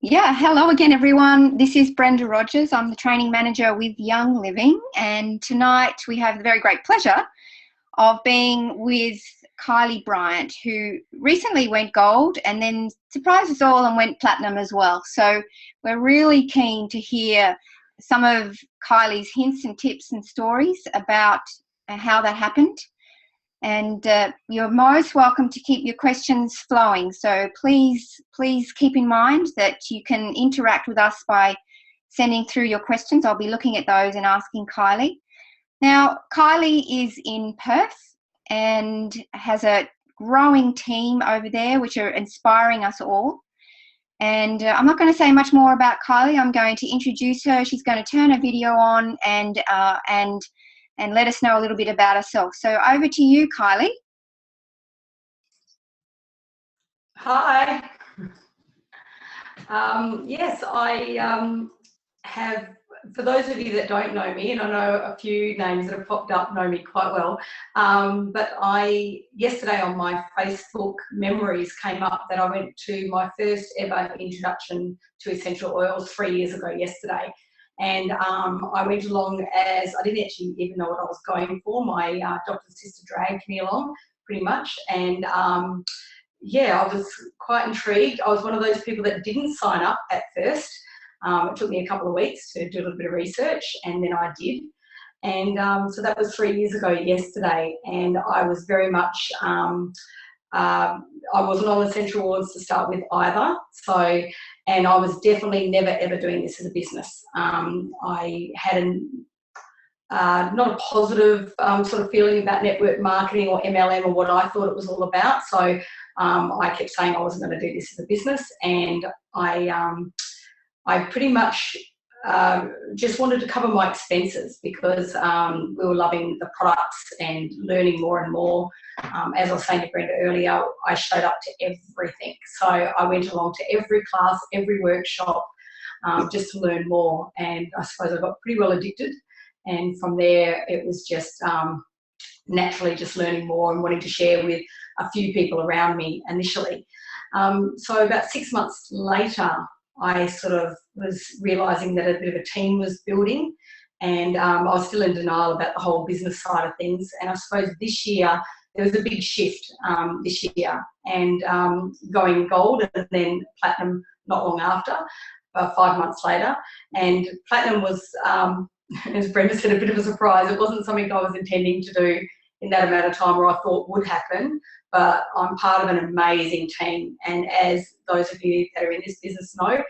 Yeah, hello again, everyone. This is Brenda Rogers. I'm the training manager with Young Living, and tonight we have the very great pleasure of being with Kylie Bryant, who recently went gold and then surprised us all and went platinum as well. So we're really keen to hear some of Kylie's hints and tips and stories about how that happened. And you're most welcome to keep your questions flowing. So please keep in mind that you can interact with us by sending through your questions. I'll be looking at those and asking Kylie. Now, Kylie is in Perth and has a growing team over there, which are inspiring us all. And I'm not going to say much more about Kylie. I'm going to introduce her. She's going to turn her video on and let us know a little bit about herself. So over to you, Kylie. Hi. Yes, I have, for those of you that don't know me, and I know a few names that have popped up know me quite well, but yesterday on my Facebook memories came up that I went to my first ever introduction to essential oils 3 years ago yesterday. And I went along as, I didn't actually even know what I was going for. My doctor's sister dragged me along pretty much. And yeah, I was quite intrigued. I was one of those people that didn't sign up at first. It took me a couple of weeks to do a little bit of research, and then I did. And so that was 3 years ago yesterday, and I was very much, I wasn't on essential oils to start with either. So, and I was definitely never ever doing this as a business. I had not a positive sort of feeling about network marketing or MLM or what I thought it was all about. So I kept saying I wasn't going to do this as a business, and I pretty much just wanted to cover my expenses because we were loving the products and learning more and more. As I was saying to Brenda earlier, I showed up to everything. So I went along to every class, every workshop, just to learn more. And I suppose I got pretty well addicted. And from there, it was just naturally just learning more and wanting to share with a few people around me initially. So about 6 months later, I sort of was realising that a bit of a team was building, and I was still in denial about the whole business side of things. And I suppose this year, there was a big shift this year, and going gold and then platinum not long after, 5 months later. And platinum was, as Brenda said, a bit of a surprise. It wasn't something I was intending to do in that amount of time or I thought would happen, but I'm part of an amazing team. And as those of you that are in this business know,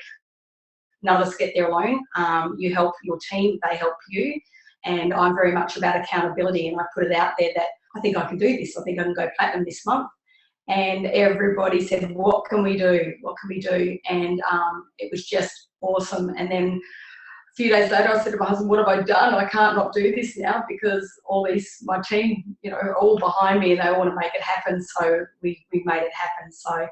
none of us get there alone. You help your team, they help you. And I'm very much about accountability, and I put it out there that I think I can do this. I think I can go platinum this month. And everybody said, what can we do? What can we do? And it was just awesome. And then a few days later, I said to my husband, what have I done? I can't not do this now because my team, are all behind me and they all want to make it happen. So we made it happen. So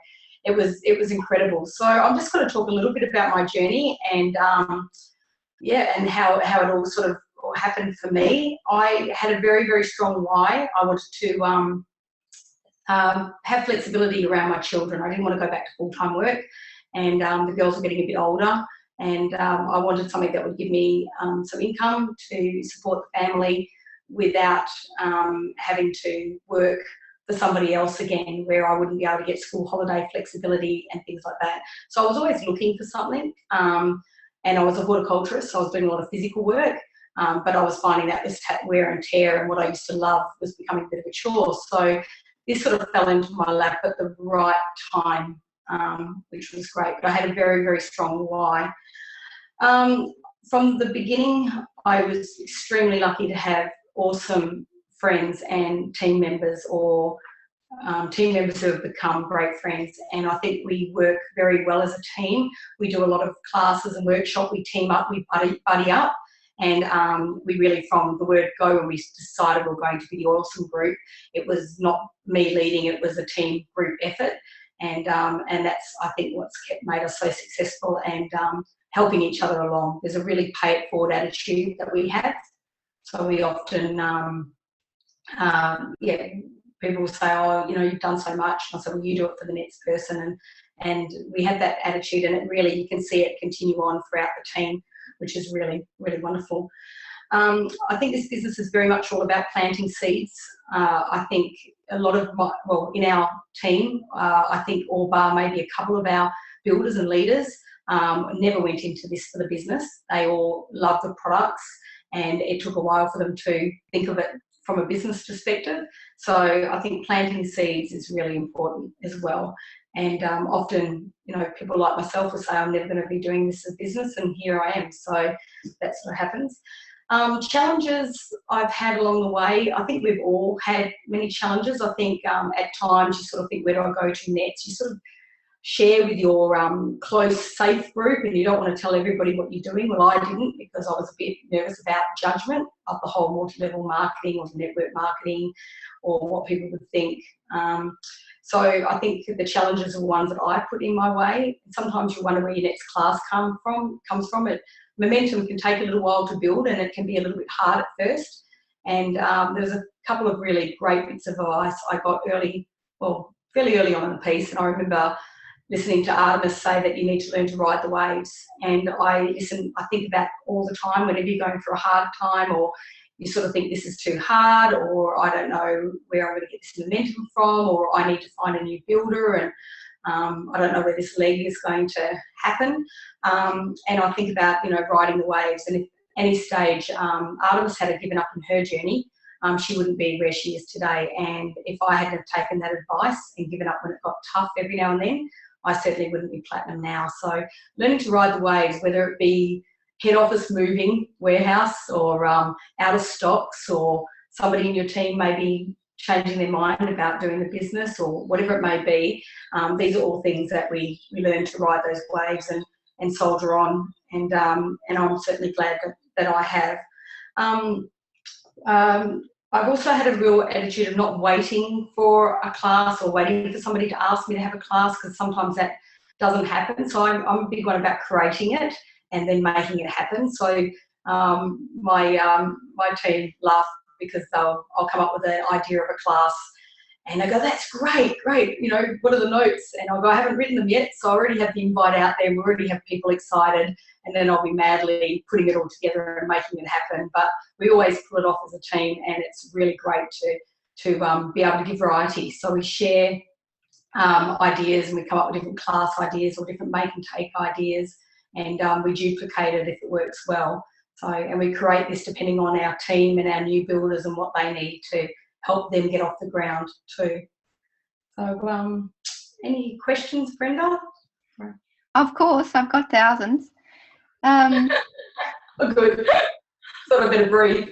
it was incredible. So I'm just going to talk a little bit about my journey and and how it all sort of happened for me. I had a very, very strong why. I wanted to have flexibility around my children. I didn't want to go back to full-time work, and the girls were getting a bit older, and I wanted something that would give me some income to support the family without having to work for somebody else again, where I wouldn't be able to get school holiday flexibility and things like that. So I was always looking for something, and I was a horticulturist, so I was doing a lot of physical work, but I was finding that this wear and tear and what I used to love was becoming a bit of a chore. So this sort of fell into my lap at the right time, which was great. But I had a very, very strong why. From the beginning, I was extremely lucky to have awesome friends and team members, or team members who have become great friends. And I think we work very well as a team. We do a lot of classes and workshops. We team up, we buddy up. And we really, from the word go, when we decided we were going to be the Awesome Group, it was not me leading, it was a team group effort. And that's, I think, what's made us so successful, and helping each other along. There's a really pay it forward attitude that we have. So we often, people will say, oh, you've done so much. And I said, well, you do it for the next person. And we had that attitude, and it really, you can see it continue on throughout the team, which is really, really wonderful. I think this business is very much all about planting seeds. I think a lot of in our team, I think all bar maybe a couple of our builders and leaders never went into this for the business. They all love the products, and it took a while for them to think of it from a business perspective. So I think planting seeds is really important as well. And often, people like myself will say, I'm never going to be doing this as a business, and here I am. So that's what happens. Challenges I've had along the way, I think we've all had many challenges. I think at times you sort of think, where do I go to next? You sort of share with your close, safe group, and you don't want to tell everybody what you're doing. Well, I didn't, because I was a bit nervous about judgment of the whole multi-level marketing or network marketing, or what people would think. So I think the challenges are the ones that I put in my way. Sometimes you wonder where your next class comes from. It momentum can take a little while to build, and it can be a little bit hard at first. And there's a couple of really great bits of advice I got fairly early on in the piece, and I remember listening to Artemis say that you need to learn to ride the waves. And I think about all the time whenever you're going through a hard time, or you sort of think this is too hard, or I don't know where I'm going to get this momentum from, or I need to find a new builder, and I don't know where this leg is going to happen. And I think about, riding the waves. And if any stage Artemis had given up in her journey, she wouldn't be where she is today. And if I hadn't taken that advice and given up when it got tough every now and then, I certainly wouldn't be platinum now. So learning to ride the waves, whether it be head office moving, warehouse, or out of stocks, or somebody in your team maybe changing their mind about doing the business, or whatever it may be, these are all things that we learn to ride those waves and soldier on. And I'm certainly glad that I have. I've also had a real attitude of not waiting for a class or waiting for somebody to ask me to have a class, because sometimes that doesn't happen. So I'm a big one about creating it and then making it happen. So my team laugh, because I'll come up with an idea of a class, and they go, that's great, what are the notes? And I'll go, I haven't written them yet, so I already have the invite out there, we already have people excited, and then I'll be madly putting it all together and making it happen. But we always pull it off as a team, and it's really great to be able to give variety. So we share ideas, and we come up with different class ideas or different make and take ideas, and we duplicate it if it works well. So, and we create this depending on our team and our new builders and what they need to help them get off the ground too. So, any questions, Brenda? Of course, I've got thousands. Oh, good. Thought I better breathe.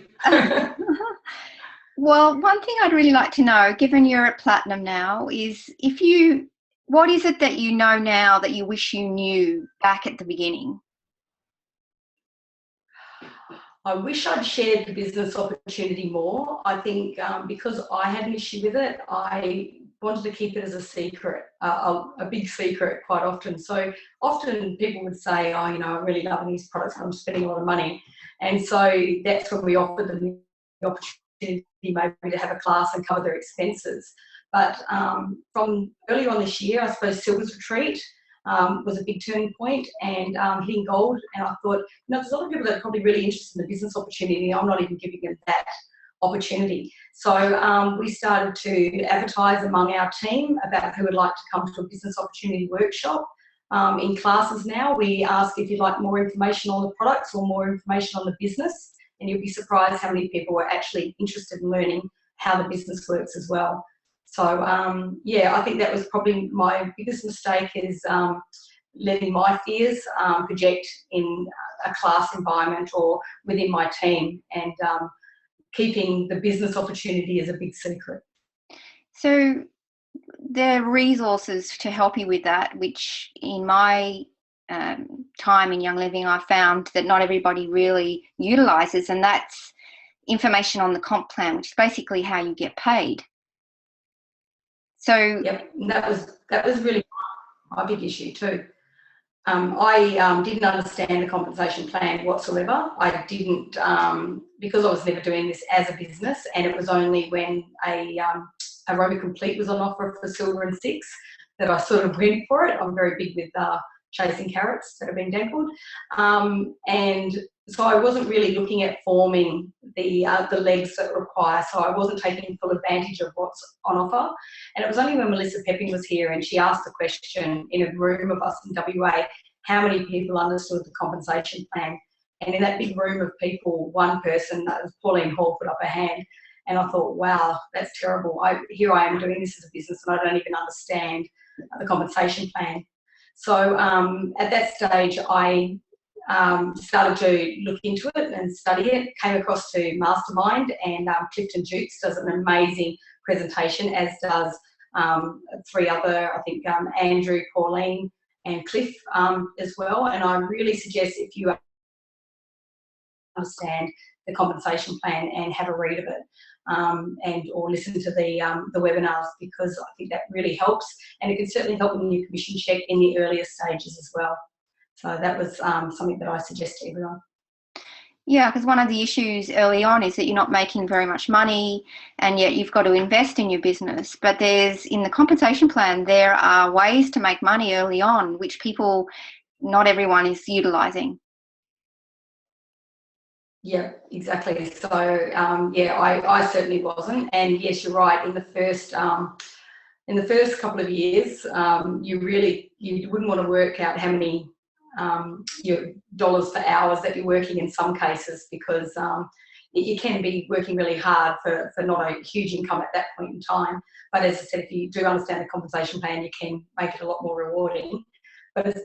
Well, one thing I'd really like to know, given you're at Platinum now, is what is it that you know now that you wish you knew back at the beginning? I wish I'd shared the business opportunity more. I think because I had an issue with it, I wanted to keep it as a secret, a big secret quite often. So often people would say, oh, I'm really loving these products, I'm spending a lot of money. And so that's when we offered them the opportunity maybe to have a class and cover their expenses. But from earlier on this year, I suppose Silver's Retreat was a big turning point, and hitting gold. And I thought, there's a lot of people that are probably really interested in the business opportunity. I'm not even giving them that opportunity. So we started to advertise among our team about who would like to come to a business opportunity workshop. In classes now, we ask if you'd like more information on the products or more information on the business, and you'll be surprised how many people were actually interested in learning how the business works as well. So, I think that was probably my biggest mistake, is letting my fears project in a class environment or within my team, and keeping the business opportunity as a big secret. So there are resources to help you with that, which in my time in Young Living, I found that not everybody really utilises, and that's information on the comp plan, which is basically how you get paid. So yep, that was really my big issue too. I didn't understand the compensation plan whatsoever. I didn't, because I was never doing this as a business, and it was only when a Aroma Complete was on offer for Silver and Six that I sort of went for it. I'm very big with chasing carrots that have been dangled. And so I wasn't really looking at forming the legs that require, so I wasn't taking full advantage of what's on offer. And it was only when Melissa Pepping was here and she asked the question in a room of us in WA, how many people understood the compensation plan? And in that big room of people, one person, that was Pauline Hall, put up her hand. And I thought, wow, that's terrible. Here I am doing this as a business and I don't even understand the compensation plan. So at that stage, I started to look into it and study it, came across to Mastermind, and Clifton Jukes does an amazing presentation, as does 3 other, I think, Andrew, Pauline and Cliff as well. And I really suggest, if you understand the compensation plan, and have a read of it, and or listen to the webinars, because I think that really helps, and it can certainly help in your commission check in the earlier stages as well. So that was something that I suggest to everyone. Yeah, because one of the issues early on is that you're not making very much money, and yet you've got to invest in your business. But in the compensation plan, there are ways to make money early on, which not everyone is utilising. Yeah, exactly. So I certainly wasn't. And yes, you're right. In the first couple of years, you wouldn't want to work out how many your dollars for hours that you're working in some cases, because you can be working really hard for not a huge income at that point in time. But as I said, if you do understand the compensation plan, you can make it a lot more rewarding. But